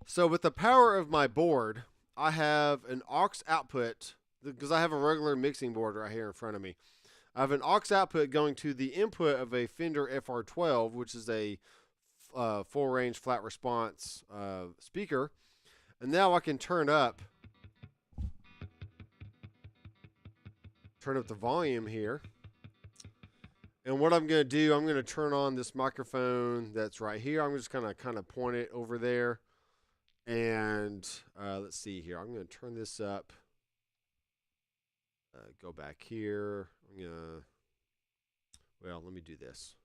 So with the power of my board, I have an aux output, because I have a regular mixing board right here in front of me. I have an aux output going to the input of a Fender FR12, which is a full range flat response speaker. And now I can turn up the volume here. And what I'm going to do, I'm going to turn on this microphone that's right here. I'm just going to kind of point it over there. And let's see here. I'm going to turn this up. Go back here. Let me do this.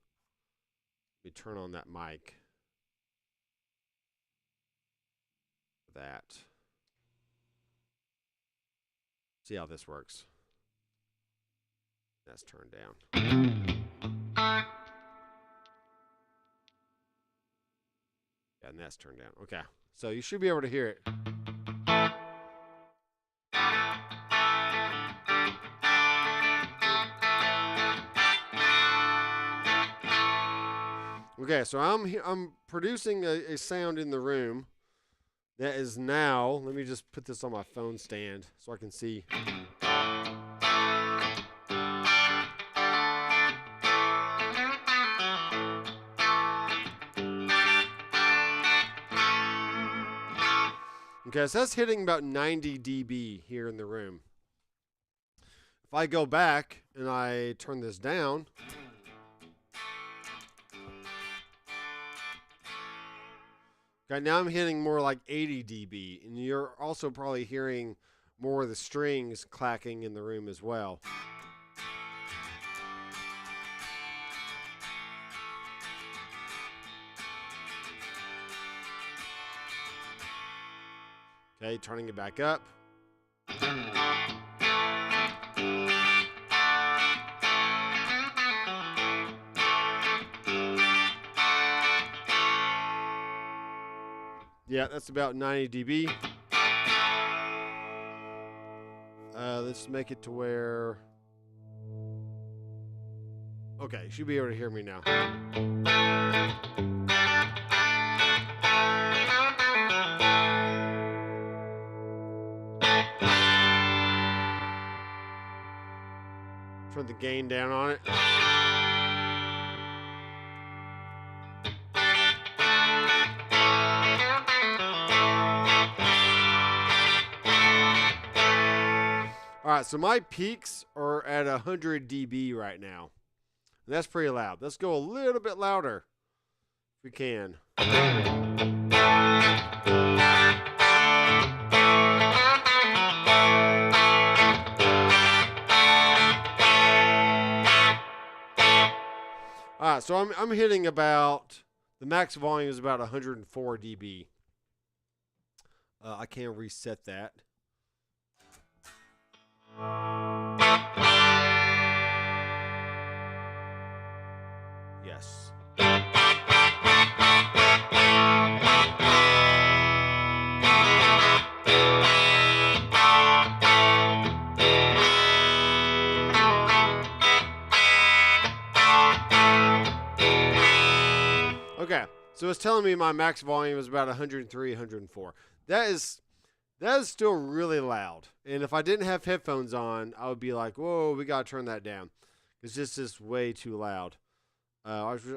Let me turn on that mic. That. See how this works. That's turned down. Yeah, and that's turned down. Okay. So you should be able to hear it. Okay, so I'm producing a sound in the room that is now, let me just put this on my phone stand so I can see. Okay, so that's hitting about 90 dB here in the room. If I go back and I turn this down, okay, now I'm hitting more like 80 dB, and you're also probably hearing more of the strings clacking in the room as well. Okay, turning it back up. Yeah, that's about 90 dB. Let's make it to where... Okay, you should be able to hear me now. Turn the gain down on it. right, so my peaks are at 100 dB right now. And that's pretty loud. Let's go a little bit louder if we can. All right, so I'm hitting about, the max volume is about 104 dB. I can reset that. Yes. Okay, so it's telling me my max volume is about 103, 104. That is still really loud. And if I didn't have headphones on, I would be like, whoa, we got to turn that down. It's just way too loud.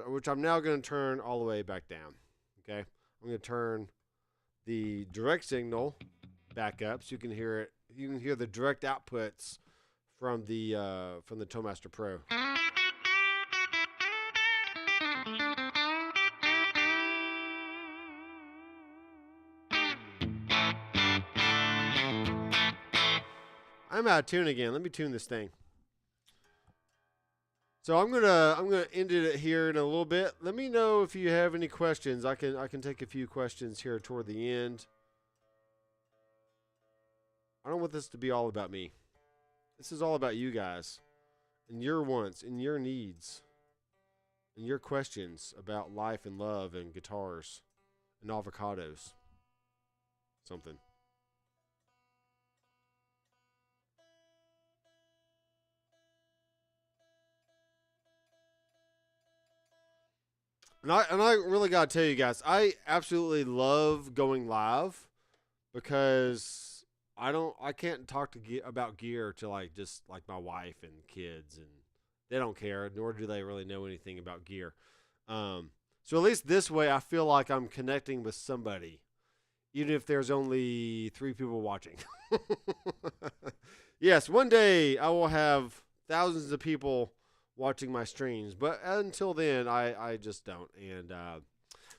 Which I'm now going to turn all the way back down. Okay, I'm going to turn the direct signal back up so you can hear it. You can hear the direct outputs from the Toastmaster Pro. I'm out of tune again. Let me tune this thing. So I'm gonna end it here in a little bit. Let me know if you have any questions. I can take a few questions here toward the end. I don't want this to be all about me. This is all about you guys and your wants and your needs and your questions about life and love and guitars and avocados. Something. And I really got to tell you guys, I absolutely love going live because I can't talk about gear to just my wife and kids, and they don't care, nor do they really know anything about gear. So at least this way, I feel like I'm connecting with somebody, even if there's only 3 people watching. Yes, one day I will have thousands of people watching my streams, but until then I just don't. And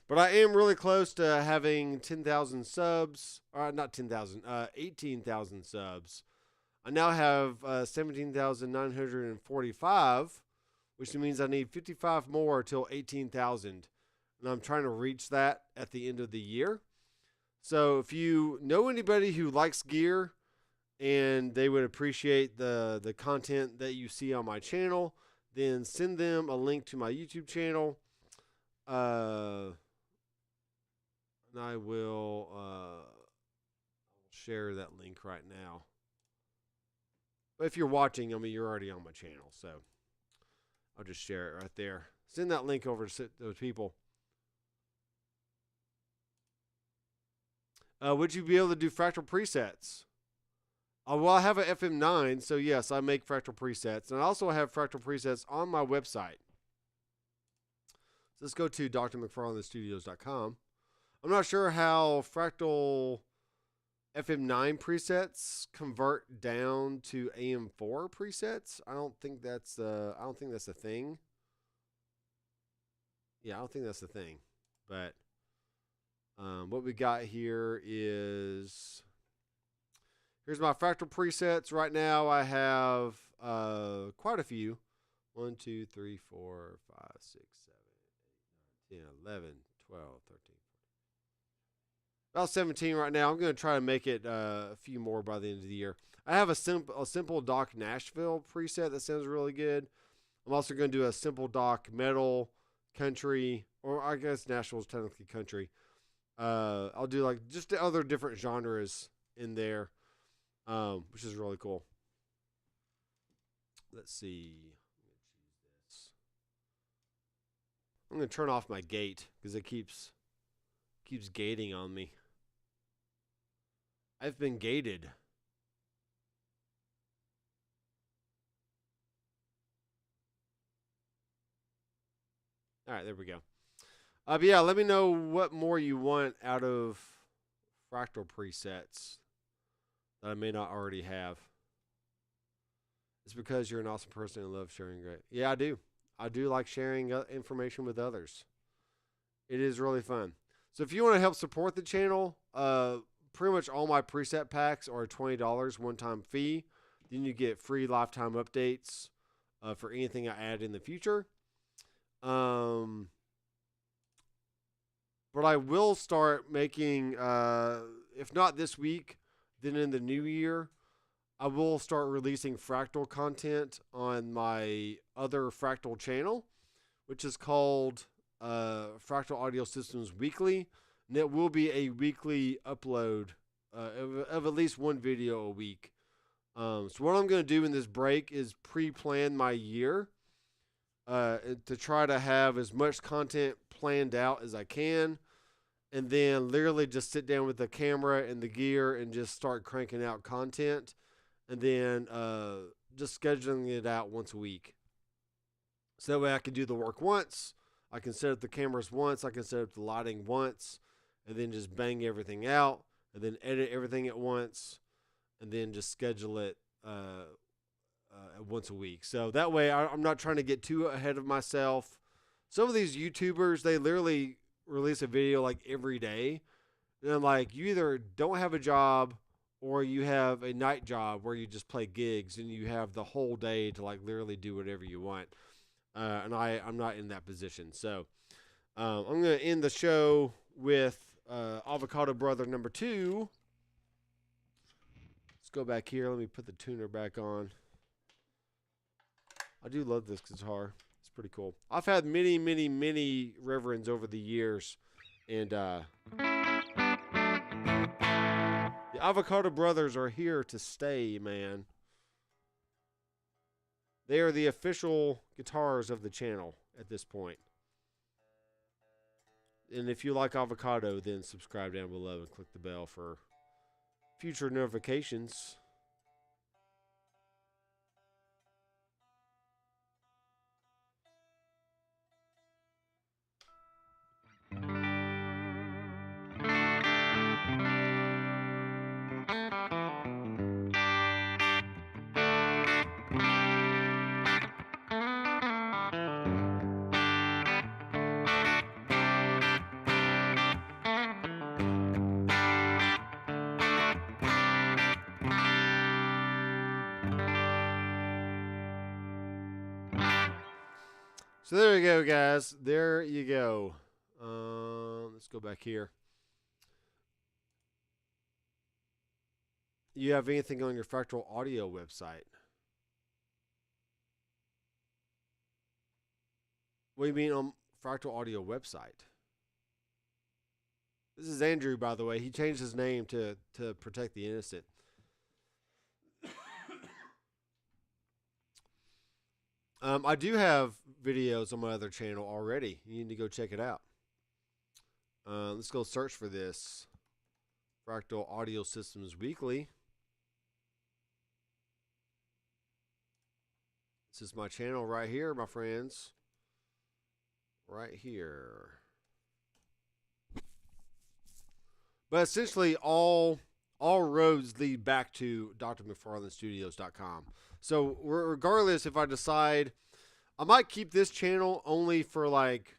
but I am really close to having 10,000 subs, or not 10,000, 18,000 subs. I now have 17,945, which means I need 55 more till 18,000, and I'm trying to reach that at the end of the year. So if you know anybody who likes gear and they would appreciate the content that you see on my channel, then send them a link to my YouTube channel. And I will share that link right now. But if you're watching, I mean, you're already on my channel, so I'll just share it right there. Send that link over to those people. Would you be able to do fractal presets? Well, I have an FM9, so yes, I make fractal presets. And I also have fractal presets on my website. So let's go to drmcfarlandstudios.com. I'm not sure how fractal FM9 presets convert down to AM4 presets. I don't think that's a thing. Yeah, I don't think that's the thing. But what we got here is, here's my fractal presets. Right now I have quite a few. 1, 2, 3, 4, 5, 6, 7, 8, 9, 10, 11, 12, 13. About 17 right now. I'm going to try to make it a few more by the end of the year. I have a simple Doc Nashville preset that sounds really good. I'm also going to do a simple Doc metal, country, or I guess Nashville is technically country. I'll do just the other different genres in there, which is really cool. Let's see. I'm going to turn off my gate because it keeps gating on me. I've been gated. All right, there we go. But yeah, let me know what more you want out of fractal presets that I may not already have. It's because you're an awesome person and love sharing great. Yeah, I do. I do like sharing information with others. It is really fun. So if you want to help support the channel, pretty much all my preset packs are $20 one-time fee. Then you get free lifetime updates for anything I add in the future. But I will start making, if not this week, then in the new year, I will start releasing fractal content on my other fractal channel, which is called Fractal Audio Systems Weekly. And it will be a weekly upload of at least one video a week. So what I'm going to do in this break is pre-plan my year to try to have as much content planned out as I can. And then literally just sit down with the camera and the gear and just start cranking out content. And then just scheduling it out once a week. So that way I can do the work once. I can set up the cameras once. I can set up the lighting once. And then just bang everything out. And then edit everything at once. And then just schedule it once a week. So that way I'm not trying to get too ahead of myself. Some of these YouTubers, they literally release a video like every day. And I'm like, you either don't have a job or you have a night job where you just play gigs and you have the whole day to like literally do whatever you want. And I'm not in that position. So I'm going to end the show with Avocado Brother number 2. Let's go back here. Let me put the tuner back on. I do love this guitar. It's pretty cool. I've had many, many, many Reverends over the years. And the Avocado Brothers are here to stay, man. They are the official guitars of the channel at this point. And if you like Avocado, then subscribe down below and click the bell for future notifications. So there you go, guys. There you go. Let's go back here. You have anything on your Fractal Audio website? What do you mean on Fractal Audio website? This is Andrew, by the way. He changed his name to protect the innocent. I do have videos on my other channel already. You need to go check it out. Let's go search for this. Fractal Audio Systems Weekly. This is my channel right here, my friends. Right here. But essentially, all roads lead back to drmcfarlandstudios.com. So regardless, if I decide, I might keep this channel only for like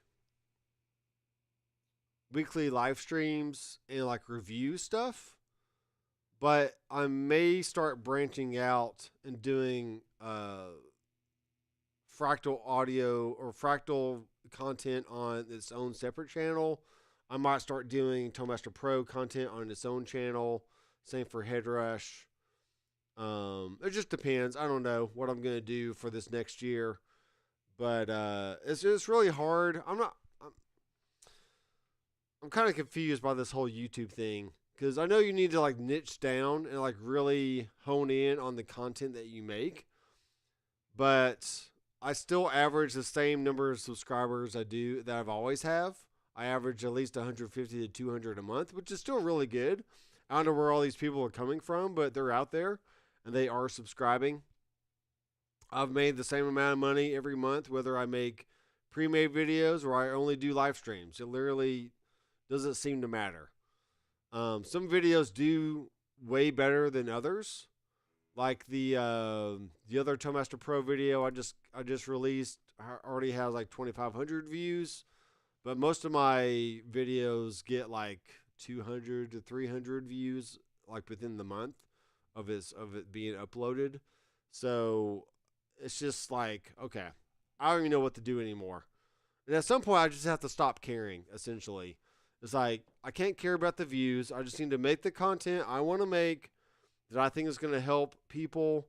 weekly live streams and like review stuff. But I may start branching out and doing fractal audio or fractal content on its own separate channel. I might start doing Toastmaster Pro content on its own channel. Same for Headrush. It just depends. I don't know what I'm going to do for this next year. But it's just really hard. I'm kind of confused by this whole YouTube thing. Because I know you need to like niche down and like really hone in on the content that you make. But I still average the same number of subscribers that I've always have. I average at least 150 to 200 a month, which is still really good. I don't know where all these people are coming from, but they're out there and they are subscribing. I've made the same amount of money every month, whether I make pre-made videos or I only do live streams. It literally doesn't seem to matter. Some videos do way better than others. Like the other Toastmaster Pro video I just released already has like 2,500 views, but most of my videos get like 200 to 300 views like within the month of it being uploaded. So it's just like, okay, I don't even know what to do anymore. And at some point, I just have to stop caring, essentially. It's like, I can't care about the views. I just need to make the content I want to make that I think is going to help people.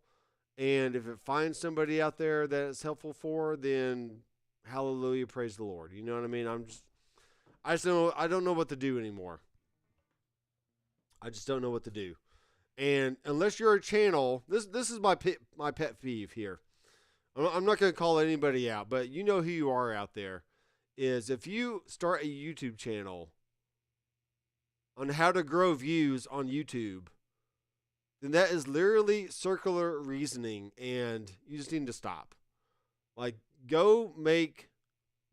And if it finds somebody out there that it's helpful for, then hallelujah, praise the Lord. You know what I mean? I don't know what to do anymore. I just don't know what to do. And unless you're a channel, this is my pet peeve here. I'm not going to call anybody out, but you know who you are out there. Is if you start a YouTube channel on how to grow views on YouTube, then that is literally circular reasoning, and you just need to stop. Like,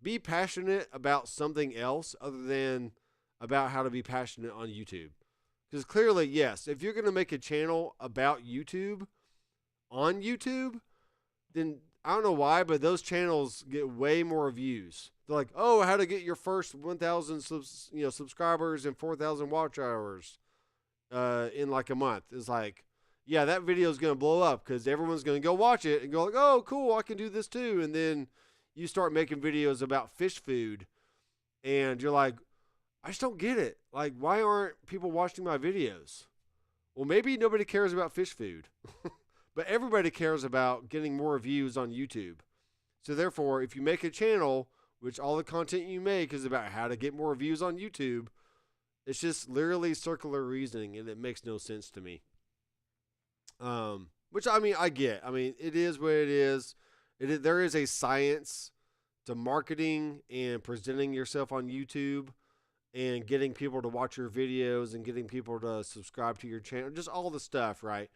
be passionate about something else other than about how to be passionate on YouTube. Because clearly, yes, if you're going to make a channel about YouTube on YouTube, then I don't know why, but those channels get way more views. They're like, oh, how to get your first 1,000 subscribers and 4,000 watch hours in like a month. It's like, yeah, that video is going to blow up because everyone's going to go watch it and go like, oh, cool, I can do this too. And then you start making videos about fish food, and you're like, I just don't get it. Like, why aren't people watching my videos? Well, maybe nobody cares about fish food. But everybody cares about getting more views on YouTube. So therefore, if you make a channel, which all the content you make is about how to get more views on YouTube, it's just literally circular reasoning, and it makes no sense to me. Which, I mean, I get. I mean, it is what it is. There is a science to marketing and presenting yourself on YouTube and getting people to watch your videos and getting people to subscribe to your channel. Just all the stuff, right?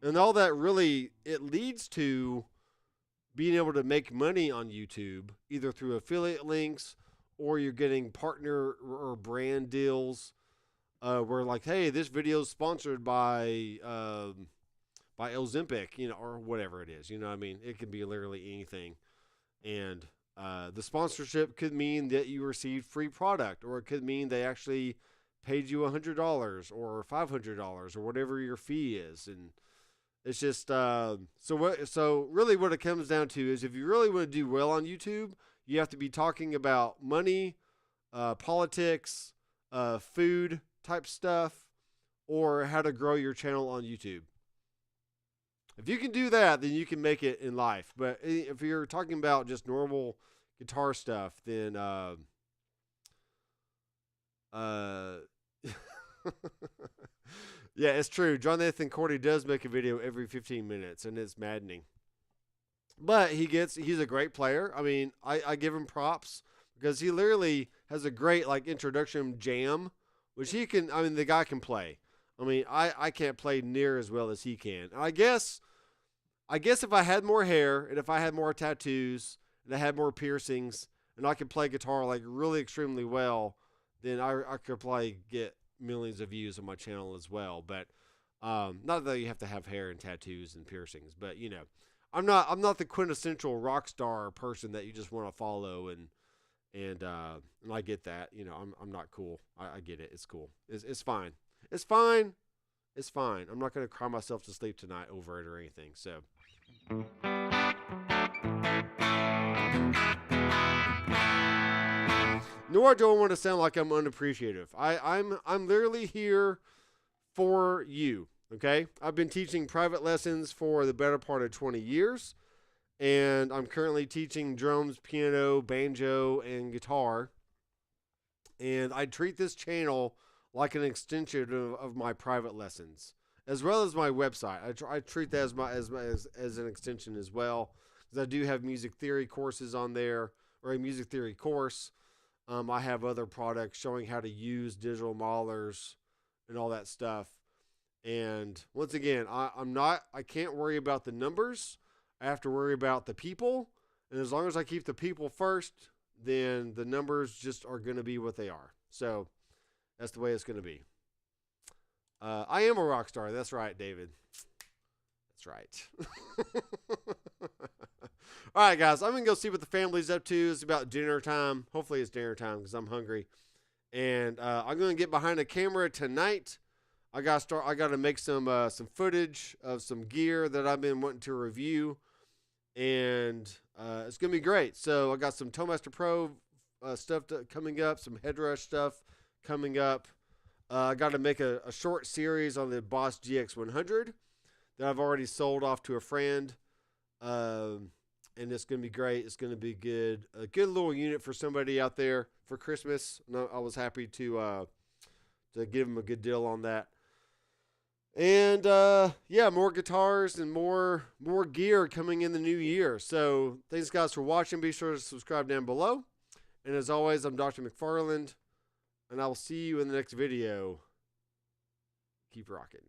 And all that really, it leads to being able to make money on YouTube, either through affiliate links or you're getting partner or brand deals where like, hey, this video is sponsored by Ozempic, or whatever it is. You know what I mean? It could be literally anything. And the sponsorship could mean that you received free product, or it could mean they actually paid you $100 or $500 or whatever your fee is. And it's just, so really what it comes down to is if you really want to do well on YouTube, you have to be talking about money, politics, food type stuff, or how to grow your channel on YouTube. If you can do that, then you can make it in life. But if you're talking about just normal guitar stuff, then, yeah, it's true. John Nathan Cordy does make a video every 15 minutes, and it's maddening. But he's a great player. I mean, I give him props because he literally has a great like introduction jam, which the guy can play. I mean, I can't play near as well as he can. And I guess if I had more hair and if I had more tattoos and I had more piercings and I could play guitar like really extremely well, then I could probably get millions of views on my channel as well. But not that you have to have hair and tattoos and piercings, but I'm not the quintessential rock star person that you just want to follow, and I get that. I'm not cool. I get it. It's cool. It's fine. It's fine. It's fine. I'm not going to cry myself to sleep tonight over it or anything. So. Nor do I want to sound like I'm unappreciative. I'm literally here for you. Okay? I've been teaching private lessons for the better part of 20 years. And I'm currently teaching drums, piano, banjo, and guitar. And I treat this channel like an extension of my private lessons, as well as my website. I treat that as an extension as well, because I do have music theory courses on there, or a music theory course. I have other products showing how to use digital modelers and all that stuff. And once again, I can't worry about the numbers. I have to worry about the people. And as long as I keep the people first, then the numbers just are going to be what they are. So that's the way it's going to be. I am a rock star. That's right, David. That's right. All right, guys. I'm going to go see what the family's up to. It's about dinner time. Hopefully it's dinner time because I'm hungry. And I'm going to get behind a camera tonight. I got to make some footage of some gear that I've been wanting to review. And it's going to be great. So I got some Toastmaster Pro stuff coming up, some headrush stuff coming up. I got to make a short series on the Boss GX100 that I've already sold off to a friend. And it's going to be great. It's going to be good. A good little unit for somebody out there for Christmas. I was happy to give them a good deal on that. And yeah, more guitars and more gear coming in the new year. So thanks guys for watching. Be sure to subscribe down below. And as always, I'm Dr. McFarland, and I will see you in the next video. Keep rocking.